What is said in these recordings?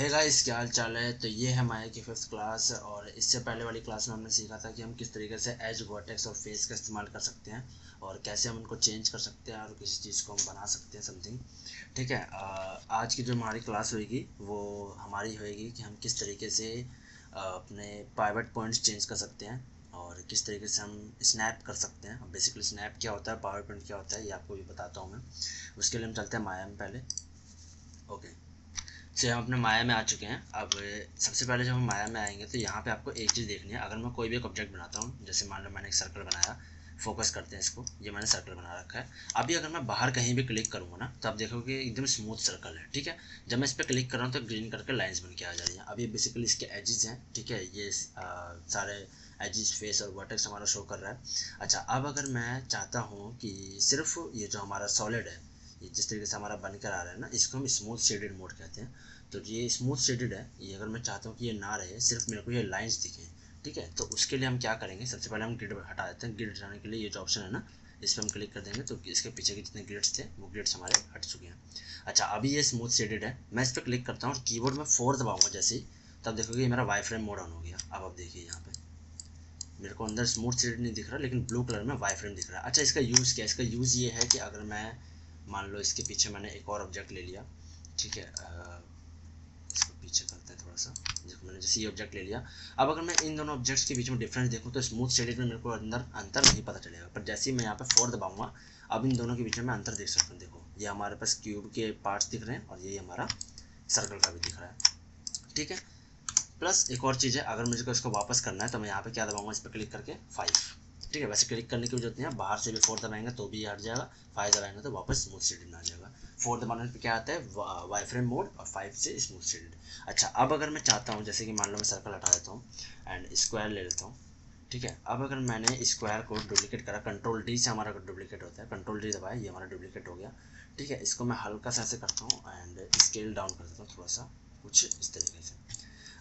Hey guys, क्या हाल चाल है। तो ये है माया की 5th क्लास। और इससे पहले वाली क्लास में हमने सीखा था कि हम किस तरीके से एज, वर्टेक्स और फेस का इस्तेमाल कर सकते हैं और कैसे हम उनको चेंज कर सकते हैं और किसी चीज़ को हम बना सकते हैं समथिंग। ठीक है। आज की जो हमारी क्लास होगी वो हमारी होएगी कि हम किस तरीके से अपने पाइवट पॉइंट्स चेंज कर सकते हैं और किस तरीके से हम स्नैप कर सकते हैं। बेसिकली स्नैप क्या होता है, पावर पॉइंट क्या होता है, ये आपको भी बताता हूँ मैं। उसके लिए हम चलते हैं माया में पहले। ओके, से हम अपने माया में आ चुके हैं। अब सबसे पहले जब हम माया में आएंगे तो यहाँ पे आपको एक चीज़ देखनी है। अगर मैं कोई भी एक ऑब्जेक्ट बनाता हूँ, जैसे मान लो मैंने एक सर्कल बनाया, फोकस करते हैं इसको, ये मैंने सर्कल बना रखा है। अभी अगर मैं बाहर कहीं भी क्लिक करूँगा ना तो आप देखोगे एकदम स्मूथ सर्कल है। ठीक है। जब मैं इस पर क्लिक कर रहा हूँ तो ग्रीन करके लाइन्स बन के आ जा रही हैं। अब ये बेसिकली इसके एजेस हैं। ठीक है, ये सारे एजेस, फेस और वर्टेक्स हमारा शो कर रहा है। अच्छा, अब अगर मैं चाहता हूँ कि सिर्फ ये जो हमारा सॉलिड है, ये जिस तरीके से हमारा बनकर आ रहा है ना, इसको हम स्मूथ शेडेड मोड कहते हैं। तो ये स्मूथ शेडेड है, ये अगर मैं चाहता हूँ कि ये ना रहे, सिर्फ मेरे को ये लाइंस दिखें। ठीक है, तो उसके लिए हम क्या करेंगे, सबसे पहले हम ग्रिड हटा देते हैं। ग्रिड हटाने के लिए ये जो ऑप्शन है ना, इस पर हम क्लिक कर देंगे तो इसके पीछे के जितने ग्रिड्स थे वो ग्रिड्स हमारे हट चुके हैं। अच्छा, अभी ये स्मूथ शेडेड है, मैं इस पर क्लिक करता हूँ और कीबोर्ड में 4 दबाऊंगा जैसे ही, तब देखोगे ये मेरा वाई फ्रेम मोड ऑन हो गया। अब आप देखिए यहाँ पे मेरे को अंदर स्मूथ शेडेड नहीं दिख रहा, लेकिन ब्लू कलर में वाई फ्रेम दिख रहा है। अच्छा, इसका यूज़ क्या है? इसका यूज़ ये है कि अगर मैं मान लो इसके पीछे मैंने एक और ऑब्जेक्ट ले लिया। ठीक है, इसको पीछे करते हैं थोड़ा सा। देखो मैंने जैसे ये ऑब्जेक्ट ले लिया। अब अगर मैं इन दोनों ऑब्जेक्ट्स के बीच में डिफरेंस देखूँ तो स्मूथ शेडेड में मेरे को अंदर अंतर नहीं पता चलेगा, पर जैसे ही मैं यहाँ पे 4 दबाऊंगा, अब इन दोनों के बीच में मैं अंतर देख सकता हूँ। देखो ये हमारे पास क्यूब के पार्ट्स दिख रहे हैं और ये हमारा सर्कल का भी दिख रहा है। ठीक है। प्लस एक और चीज़ है, अगर मुझे इसको वापस करना है तो मैं यहाँ पे क्या दबाऊंगा, इस पर क्लिक करके 5। ठीक है, वैसे क्लिक करने की जरूरत नहीं है, बाहर से भी 4 दबाएंगे तो भी हट जाएगा, 5 दबाएंगे तो वापस स्मूथ शेडेड आ जाएगा। 4 दबाने पे क्या आता है, वाई फ्रेम मोड, और 5 से स्मूथ शेडेड। अच्छा, अब अगर मैं चाहता हूँ, जैसे कि मान लो मैं सर्कल हटा देता हूँ एंड स्क्वायर ले लेता हूँ। ठीक है, अब अगर मैंने स्क्वायर को डुप्लीकेट करा, कंट्रोल डी से हमारा डुप्लीकेट होता है, कंट्रोल डी दबाया, ये हमारा डुप्लीकेट हो गया। ठीक है, इसको मैं हल्का सा ऐसे करता हूँ एंड स्केल डाउन कर देता हूँ थोड़ा सा, कुछ इस तरीके से।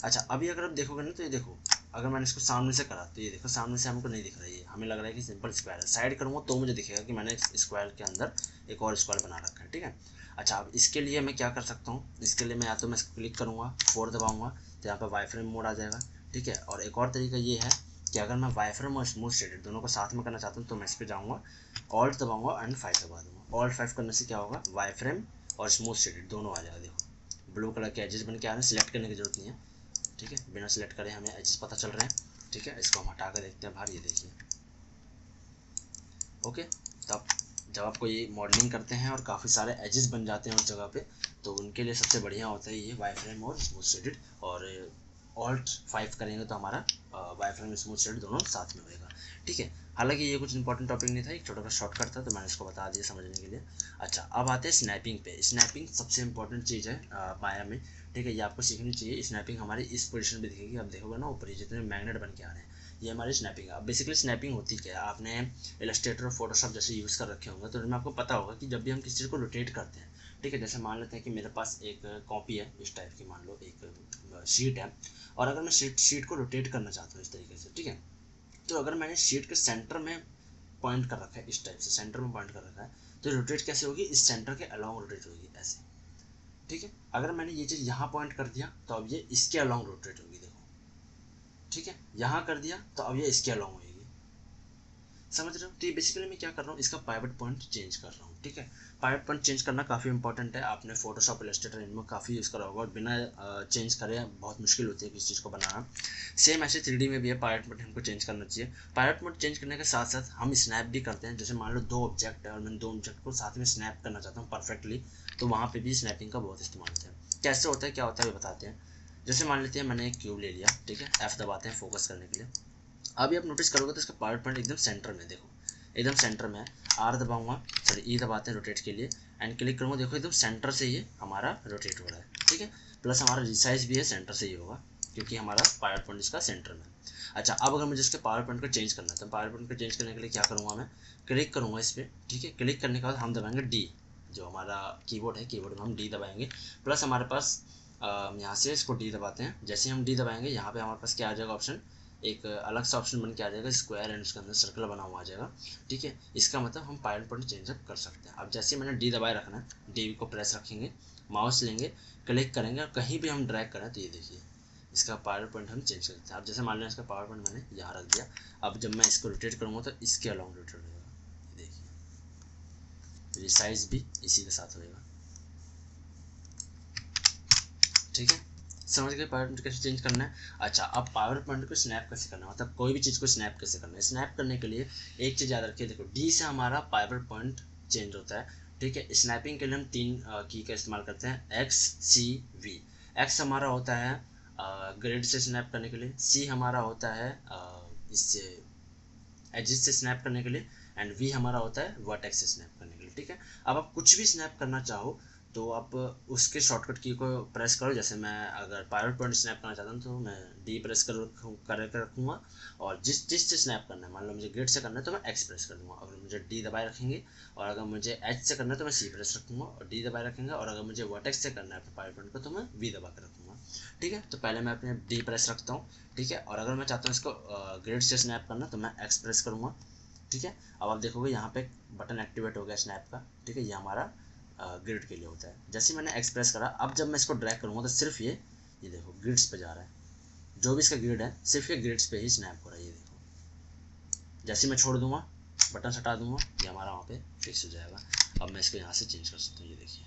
अच्छा, अभी अगर आप देखोगे ना तो ये देखो, अगर मैंने इसको सामने से करा तो ये देखो सामने से हमको नहीं दिख रहा है, ये हमें लग रहा है कि सिंपल स्क्वायर है। साइड करूँगा तो मुझे दिखेगा कि मैंने स्क्वायर के अंदर एक और स्क्वायर बना रखा है। ठीक है। अच्छा, अब इसके लिए मैं क्या कर सकता हूँ, इसके लिए मैं या तो मैं क्लिक करूँगा, 4 दबाऊँगा तो यहाँ पर वाई फ्रेम मोड आ जाएगा। ठीक है, और एक और तरीका ये है कि अगर मैं वाई फ्रेम और स्मूथ शेडेड दोनों को साथ में करना चाहता हूँ तो मैं इस पर जाऊँगा, ऑल्ट दबाऊँगा एंड 5 दबा दूँगा। ऑल्ट 5 करने से क्या होगा, वाई फ्रेम और स्मूथ शेडेड दोनों आ जाएगा। देखो ब्लू कलर के एजेस बन के आ रहे हैं, सिलेक्ट करने की जरूरत नहीं है। ठीक है, बिना सिलेक्ट करे हमें एजेस पता चल रहे हैं। ठीक है, इसको हम हटा कर देखते हैं बाहर, ये देखिए। ओके, तब जब आप कोई मॉडलिंग करते हैं और काफ़ी सारे एजेस बन जाते हैं उस जगह पे, तो उनके लिए सबसे बढ़िया होता है ये वाई फ्रेम और स्मूथ शेडेड। और ऑल्ट 5 करेंगे तो हमारा वाई फ्रेम स्मूथ शेडेड दोनों साथ में होएगा। ठीक है, हालांकि ये कुछ इंपॉर्टेंट टॉपिक नहीं था, एक छोटा सा शॉर्टकट था तो मैंने इसको बता दिया समझने के लिए। अच्छा, अब आते हैं स्नैपिंग पे। स्नैपिंग सबसे इंपॉर्टेंट चीज़ है माया में। ठीक है, ये आपको सीखनी चाहिए। स्नैपिंग हमारी इस पोजीशन पे दिखेगी, अब देखोगे ना ऊपर जितने मैग्नेट बन के आ रहे हैं, ये हमारी स्नैपिंग है। अब बेसिकली स्नैपिंग होती क्या है, आपने इलस्ट्रेटर और फोटोशॉप जैसे यूज़ कर रखे होंगे तो उनमें आपको पता होगा कि जब भी हम किसी चीज़ को रोटेट करते हैं, ठीक है, जैसे मान लेते हैं कि मेरे पास एक कॉपी है इस टाइप की, मान लो एक शीट है, और अगर मैं शीट को रोटेट करना चाहता हूँ इस तरीके से, ठीक है, तो अगर मैंने शीट के सेंटर में पॉइंट कर रखा है, इस टाइप से सेंटर में पॉइंट कर रखा है, तो रोटेट कैसे होगी, इस सेंटर के अलॉन्ग रोटेट होगी ऐसे। ठीक है, अगर मैंने ये चीज़ यहाँ पॉइंट कर दिया तो अब ये इसके अलॉन्ग रोटेट होगी, देखो। ठीक है, यहाँ कर दिया तो अब ये इसके अलॉन्ग होगी, समझ रहे हो। तो ये बेसिकली मैं क्या कर रहा हूँ, इसका पाइवट पॉइंट चेंज कर रहा हूँ। ठीक है, पाइवट पॉइंट चेंज करना काफ़ी इंपॉर्टेंट है। आपने फोटोशॉप, इलस्ट्रेटर इनमें काफ़ी यूज़ करा होगा और बिना चेंज करे बहुत मुश्किल होती है किसी चीज़ को बनाना। सेम ऐसे 3D में भी है, पाइवट पॉइंट हमको चेंज करना चाहिए। पाइवट पॉइंट चेंज करने के साथ साथ हम स्नैप भी करते हैं। जैसे मान लो 2 ऑब्जेक्ट है और मैं 2 ऑब्जेक्ट को साथ में स्नैप करना चाहता हूँ परफेक्टली, तो वहाँ पर भी स्नैपिंग का बहुत इस्तेमाल होता है। कैसे होता है, क्या होता है, ये बताते हैं। जैसे मान लेते हैं मैंने एक क्यूब ले लिया, ठीक है, F दबाते हैं फोकस करने के लिए। अभी आप नोटिस करोगे तो इसका पावर पॉइंट एकदम सेंटर में, देखो एकदम सेंटर में है। आर दबाऊंगा, सॉरी ई दबाते हैं रोटेट के लिए, एंड क्लिक करूँगा, देखो एकदम सेंटर से ये हमारा रोटेट हो रहा है। ठीक है, प्लस हमारा रिसाइज भी है सेंटर से ही होगा क्योंकि हमारा पावर पॉइंट इसका सेंटर में। अच्छा, अब अगर मुझे इसके पावर पॉइंट को चेंज करना है तो पावर पॉइंट को चेंज करने के लिए क्या करूँगा, मैं क्लिक करूँगा इस पर। ठीक है, क्लिक करने के बाद हम दबाएंगे डी, जो हमारा कीबोर्ड है, कीबोर्ड में हम डी दबाएंगे। प्लस हमारे पास यहाँ से इसको डी दबाते हैं, जैसे हम डी दबाएंगे यहाँ पे हमारे पास क्या आ जाएगा ऑप्शन, एक अलग सा ऑप्शन बन के आ जाएगा स्क्वायर एंड उसके अंदर सर्कल बना हुआ आ जाएगा। ठीक है, इसका मतलब हम पावर पॉइंट चेंज अप कर सकते हैं। अब जैसे मैंने डी दबाए रखना है, डी को प्रेस रखेंगे माउस लेंगे, क्लिक करेंगे और कहीं भी हम ड्रैग करें तो ये देखिए इसका पावर पॉइंट हम चेंज कर सकते हैं। अब जैसे मान लें इसका पावर पॉइंट मैंने यहाँ रख दिया, अब जब मैं इसको रोटेट करूँगा तो इसके अलॉन्ग रोटेट होगा, ये देखिए रिसाइज भी इसी के साथ होएगा। ठीक है, समझ गए पावर पॉइंट कैसे चेंज करना है। अच्छा, अब पावर पॉइंट को स्नैप कैसे करना है, मतलब कोई भी चीज़ को स्नैप कैसे करना है। स्नैप करने के लिए एक चीज़ याद रखिए, देखो डी से हमारा पावर पॉइंट चेंज होता है। ठीक है, स्नैपिंग के लिए हम 3 की का इस्तेमाल करते हैं, एक्स सी वी। एक्स हमारा होता है ग्रिड से स्नैप करने के लिए, सी हमारा होता है इससे एजिस से स्नैप करने के लिए, एंड वी हमारा होता है वर्टेक्स से स्नैप करने के लिए। ठीक है, अब आप कुछ भी स्नैप करना चाहो तो आप उसके शॉर्टकट की को प्रेस करो। जैसे मैं अगर पावर पॉइंट स्नैप करना चाहता हूँ तो मैं डी प्रेस कर रखूँगा, और जिस से स्नैप करना है, मान लो मुझे ग्रिड से करना है तो मैं एक्स प्रेस कर दूँगा, अगर मुझे डी दबाए रखेंगे, और अगर मुझे एच से करना है तो मैं सी प्रेस रखूँगा और डी दबाए रखेंगे, और अगर मुझे वर्टेक्स से करना है अपने पावर पॉइंट को तो मैं वी दबा कर रखूँगा। ठीक है, तो पहले मैं अपने डी प्रेस रखता हूँ। ठीक है, और अगर मैं चाहता हूँ इसको ग्रिड से स्नैप करना तो मैं एक्स प्रेस करूँगा। ठीक है, अब आप देखोगे यहाँ पे बटन एक्टिवेट हो गया स्नैप का। ठीक है, ये हमारा ग्रिड के लिए होता है। जैसे मैंने एक्सप्रेस करा, अब जब मैं इसको ड्रैग करूँगा तो सिर्फ ये देखो ग्रिड्स पे जा रहा है, जो भी इसका ग्रिड है सिर्फ ये ग्रिड्स पे ही स्नैप हो रहा है, ये देखो। जैसे मैं छोड़ दूंगा, बटन हटा दूंगा, ये हमारा वहाँ पे फिक्स हो जाएगा। अब मैं इसको यहाँ से चेंज कर सकता हूँ, ये देखिए।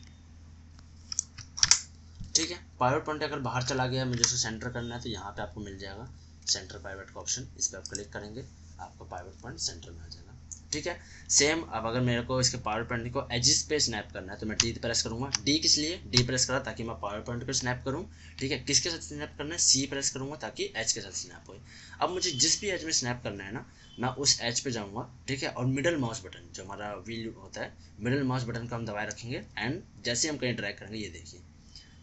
ठीक है, पावर पॉइंट अगर बाहर चला गया, मुझे इसको सेंटर करना है तो यहाँ पे आपको मिल जाएगा सेंटर पाइवट का ऑप्शन, इस पर आप क्लिक करेंगे, आपका पाइवट पॉइंट सेंटर में आ जाएगा। ठीक है, सेम अब अगर मेरे को इसके पावर पॉइंट को एजिस पे स्नैप करना है तो मैं डी प्रेस करूँगा। डी किस लिए, डी प्रेस करा ताकि मैं पावर पॉइंट को स्नैप करूँ। ठीक है, किसके साथ स्नैप करना है, सी प्रेस करूँगा ताकि एच के साथ स्नैप हो। अब मुझे जिस भी एज में स्नैप करना है ना, मैं उस एज पे जाऊँगा। ठीक है, और मिडल माउस बटन जो हमारा व्हील होता है, मिडल माउस बटन को हम दबाए रखेंगे, एंड जैसे हम कहीं ड्रैग करेंगे, ये देखिए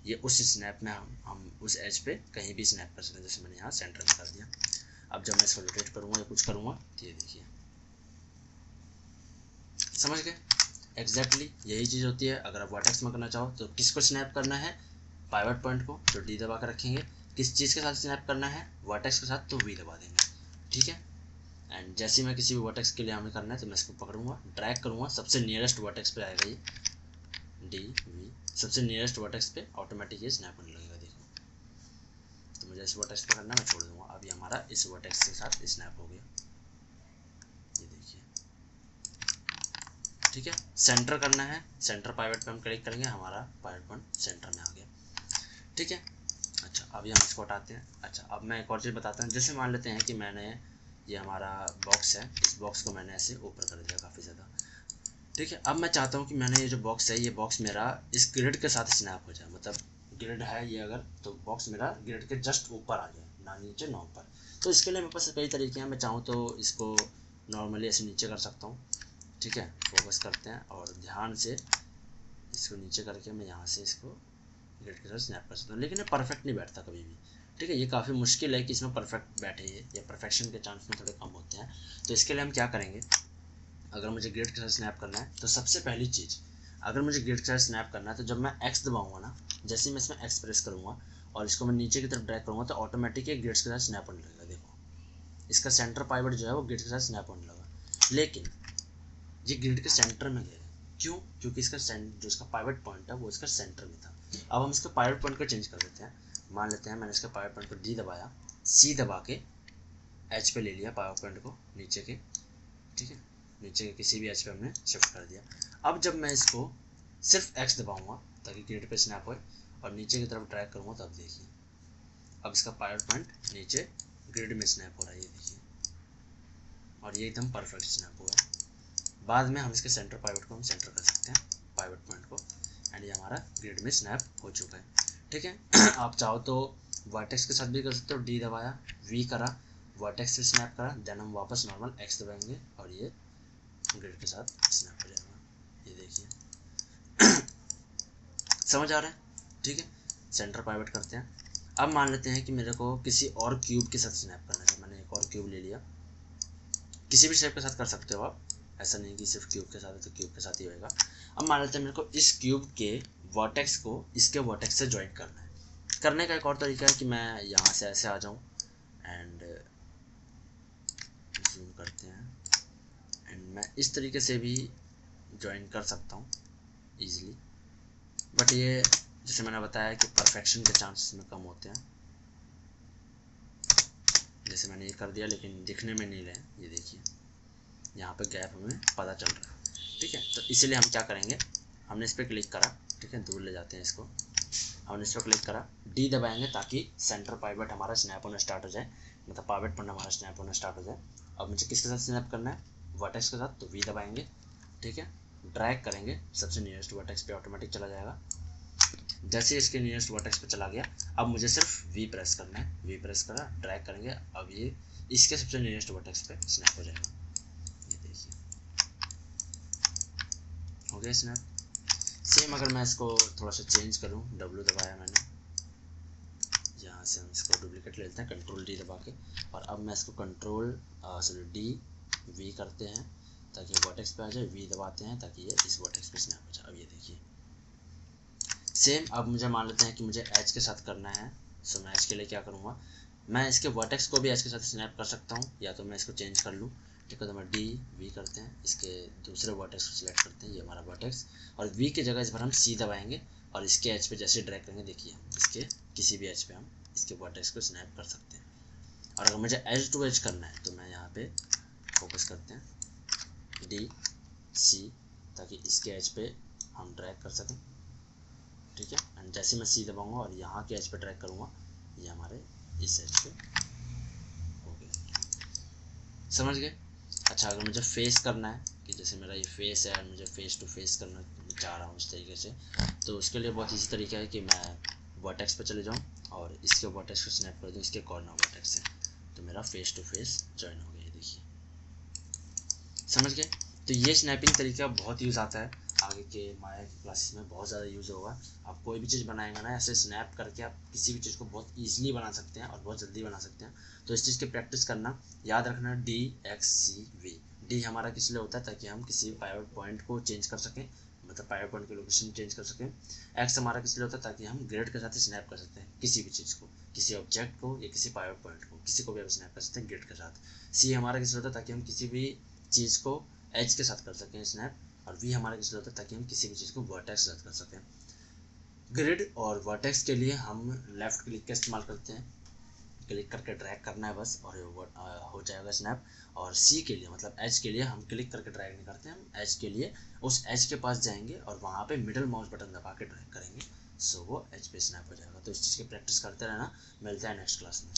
ये उस स्नैप में हम उस एज पे कहीं भी स्नैप कर सकते हैं। जैसे मैंने यहाँ सेंटर में कर दिया। अब जब मैं इसको रोटेट करूँगा या कुछ करूँगा तो ये देखिए, समझ गए। एग्जैक्टली यही चीज़ होती है। अगर आप वर्टेक्स में करना चाहो तो किसको स्नैप करना है, पाइवट पॉइंट को, तो डी दबा कर रखेंगे। किस चीज़ के साथ स्नैप करना है, वर्टेक्स के साथ, तो वी दबा देंगे। ठीक है, एंड जैसे मैं किसी भी वर्टेक्स के लिए हमें करना है तो मैं इसको पकड़ूंगा, ड्रैग करूँगा, सबसे नियरेस्ट वर्टेक्स पे आएगा ये डी वी, सबसे नियरेस्ट वर्टेक्स पे ऑटोमेटिक ये स्नैप होने लगेगा। देखो, तो मुझे इस वर्टेक्स पे करना है, मैं छोड़ दूंगा। अब ये हमारा इस वर्टेक्स के साथ स्नैप हो गया, ये देखिए। ठीक है, सेंटर करना है, सेंटर पाइवट पे हम क्लिक करेंगे, हमारा पाइवट पॉइंट सेंटर में आ गया। ठीक है, अच्छा अब ये हम इसको हटाते हैं। अच्छा, अब मैं एक और चीज़ बताता हूँ। जैसे मान लेते हैं कि मैंने ये हमारा बॉक्स है, इस बॉक्स को मैंने ऐसे ऊपर कर दिया काफ़ी ज़्यादा। ठीक है, अब मैं चाहता हूँ कि मैंने ये जो बॉक्स है, ये बॉक्स मेरा इस ग्रिड के साथ स्नैप हो जाए, मतलब ग्रिड है ये अगर, तो बॉक्स मेरा ग्रिड के जस्ट ऊपर आ जाए, ना नीचे ना ऊपर। तो इसके लिए मेरे पास कई तरीके हैं। मैं चाहूँ तो इसको नॉर्मली ऐसे नीचे कर सकता हूँ। ठीक है, फोकस करते हैं और ध्यान से इसको नीचे करके मैं यहाँ से इसको ग्रिड के साथ स्नैप कर सकता हूँ, लेकिन ये परफेक्ट नहीं बैठता कभी भी। ठीक है, ये काफ़ी मुश्किल है कि इसमें परफेक्ट बैठे, ये परफेक्शन के चांस में थोड़े कम होते हैं। तो इसके लिए हम क्या करेंगे, अगर मुझे ग्रिड के साथ स्नैप करना है तो सबसे पहली चीज़, अगर मुझे ग्रिड के साथ स्नैप करना है तो जब मैं एक्स दबाऊंगा ना, जैसे ही मैं इसमें एक्स प्रेस करूँगा और इसको मैं नीचे की तरफ ड्रैग करूँगा तो ऑटोमेटिक ग्रिड के साथ स्नैप होने लगेगा। देखो, इसका सेंटर पाइवट जो है वो ग्रिड के साथ स्नैप होने लगा, लेकिन ये ग्रिड के सेंटर में गया। क्यों, क्योंकि इसका जो इसका पाइवट पॉइंट है वो इसका सेंटर में था। अब हम इसका पाइवट पॉइंट को चेंज कर देते हैं। मान लेते हैं मैंने इसका पाइवट पॉइंट को डी दबाया, सी दबा के एच पे ले लिया पाइवट पॉइंट को नीचे के। ठीक है, नीचे के किसी भी एच पे हमने शिफ्ट कर दिया। अब जब मैं इसको सिर्फ एक्स दबाऊंगा ताकि ग्रिड पे स्नैप हो, और नीचे की तरफ ड्रैग करूँगा, तब देखिए अब इसका पाइवट पॉइंट नीचे ग्रिड में स्नैप हो रहा है, ये देखिए, और ये एकदम परफेक्ट स्नैप हुआ है। बाद में हम इसके सेंटर पाइवट को हम सेंटर कर सकते हैं, पाइवट पॉइंट को, एंड ये हमारा ग्रिड में स्नैप हो चुका है। ठीक है, आप चाहो तो वर्टेक्स के साथ भी कर सकते हो, डी दबाया, वी करा, वर्टेक्स से स्नैप करा, देन हम वापस नॉर्मल एक्स दबाएंगे और ये ग्रिड के साथ स्नैप हो जाएगा, ये देखिए। समझ आ रहा है। ठीक है, सेंटर पाइवट करते हैं। अब मान लेते हैं कि मेरे को किसी और क्यूब के साथ स्नैप करना है। मैंने एक और क्यूब ले लिया, किसी भी शेप के साथ कर सकते हो आप, ऐसा नहीं कि सिर्फ क्यूब के साथ है तो क्यूब के साथ ही होएगा। अब मान लेते हैं मेरे को इस क्यूब के वर्टेक्स को इसके वर्टेक्स से ज्वाइन करना है। करने का एक और तरीका है कि मैं यहाँ से ऐसे आ जाऊँ एंड जूम करते हैं, एंड मैं इस तरीके से भी ज्वाइन कर सकता हूँ ईजिली, बट ये जैसे मैंने बताया कि परफेक्शन के चांसेस में कम होते हैं। जैसे मैंने ये कर दिया लेकिन दिखने में नहीं रहे, ये देखिए यहाँ पे गैप हमें पता चल रहा है, ठीक है। तो इसीलिए हम क्या करेंगे, हमने इस पर क्लिक करा, ठीक है, दूर ले जाते हैं इसको, हमने इस पर क्लिक करा, डी दबाएंगे ताकि सेंटर पाइवट हमारा स्नैप होना स्टार्ट हो जाए, मतलब पाइवट पॉइंट हमारा स्नैप होना स्टार्ट हो जाए। अब मुझे किसके साथ स्नैप करना है, वर्टेक्स के साथ, तो वी दबाएंगे, ठीक है, ड्रैग करेंगे, सबसे नियरेस्ट वर्टेक्स पे ऑटोमेटिक चला जाएगा। जैसे इसके नियरेस्ट वर्टेक्स पे चला गया, अब मुझे सिर्फ वी प्रेस करना है, वी प्रेस करा, ड्रैग करेंगे, अब ये इसके सबसे नियरेस्ट वर्टेक्स पे स्नैप हो जाएगा, ये देखिए हो गया स्नैप। सेम अगर मैं इसको थोड़ा सा चेंज करूँ, डब्ल्यू दबाया मैंने, यहाँ से हम इसको डुप्लीकेट ले लेते हैं, कंट्रोल डी दबा के, और अब मैं इसको कंट्रोल डी वी करते हैं ताकि वर्टेक्स पे आ जाए, वी दबाते हैं ताकि ये इस वर्टेक्स पे स्नैप हो जाए। अब ये देखिए सेम। अब मुझे मान लेते हैं कि मुझे एज के साथ करना है, सो मैं एज के लिए क्या करूँगा, मैं इसके वर्टेक्स को भी एज के साथ स्नैप कर सकता हूँ, या तो मैं इसको चेंज कर लूँ, ठीक है, तो मैं डी वी करते हैं, इसके दूसरे वर्टेक्स को सिलेक्ट करते हैं, ये हमारा वर्टेक्स, और वी की जगह इस बार हम सी दबाएंगे, और इसके एज पे जैसे ड्रैग करेंगे, देखिए इसके किसी भी एज पे हम इसके वर्टेक्स को स्नैप कर सकते हैं। और अगर मुझे एज टू एज करना है तो मैं यहाँ पे फोकस करते हैं, डी सी, ताकि इसके एज पे हम ड्रैग कर सकें, ठीक है, एंड जैसे मैं सी दबाऊंगा और यहाँ के एज पे ड्रैग करूँगा, ये हमारे इस एज पे हो गया, समझ गए। अच्छा, अगर मुझे फेस करना है कि जैसे मेरा ये फेस है और मुझे फेस टू फेस करना चाह रहा हूँ इस तरीके से, तो उसके लिए बहुत ईजी तरीका है कि मैं वर्टेक्स पे चले जाऊँ और इसके वर्टेक्स को स्नैप कर दूँ इसके कॉर्नर वर्टेक्स से, तो मेरा फेस टू फेस ज्वाइन हो गया, ये देखिए, समझ गए। तो ये स्नैपिंग तरीका बहुत यूज़ आता है, आगे के माया की क्लासेस में बहुत ज़्यादा यूज़ होगा। आप कोई भी चीज़ बनाएंगे ना, ऐसे स्नैप करके आप किसी भी चीज़ को बहुत ईजिली बना सकते हैं और बहुत जल्दी बना सकते हैं। तो इस चीज़ की प्रैक्टिस करना, याद रखना, D X C V. D हमारा किस लिए होता है, ताकि हम किसी पाइवट पॉइंट को चेंज कर सकें, मतलब पाइवट पॉइंट की लोकेशन चेंज कर सकें। एक्स हमारा किस लिए होता है, ताकि हम ग्रेड के साथ स्नैप कर सकते हैं किसी भी चीज़ को, किसी ऑब्जेक्ट को या किसी पाइवट पॉइंट को, किसी को भी आप स्नैप कर सकते हैं ग्रेड के साथ। सी हमारा किस लिए होता है, ताकि हम किसी भी चीज़ को एज के साथ कर सकें स्नैप, और वी हमारा किस लिए होता है, ताकि हम किसी भी चीज़ को वर्टेक्स के साथ कर सकें। ग्रिड और वर्टेक्स के लिए हम लेफ़्ट क्लिक का इस्तेमाल करते हैं, क्लिक करके ड्रैग करना है बस और हो जाएगा स्नैप। और सी के लिए मतलब एज के लिए हम क्लिक करके ड्रैग नहीं करते हैं, हम एज के लिए उस एज के पास जाएंगे और वहाँ पे मिडल माउस बटन दबा के ड्रैग करेंगे, सो वो एज पे स्नैप हो जाएगा। तो इस चीज़ की प्रैक्टिस करते रहना, मिलते हैं नेक्स्ट क्लास में।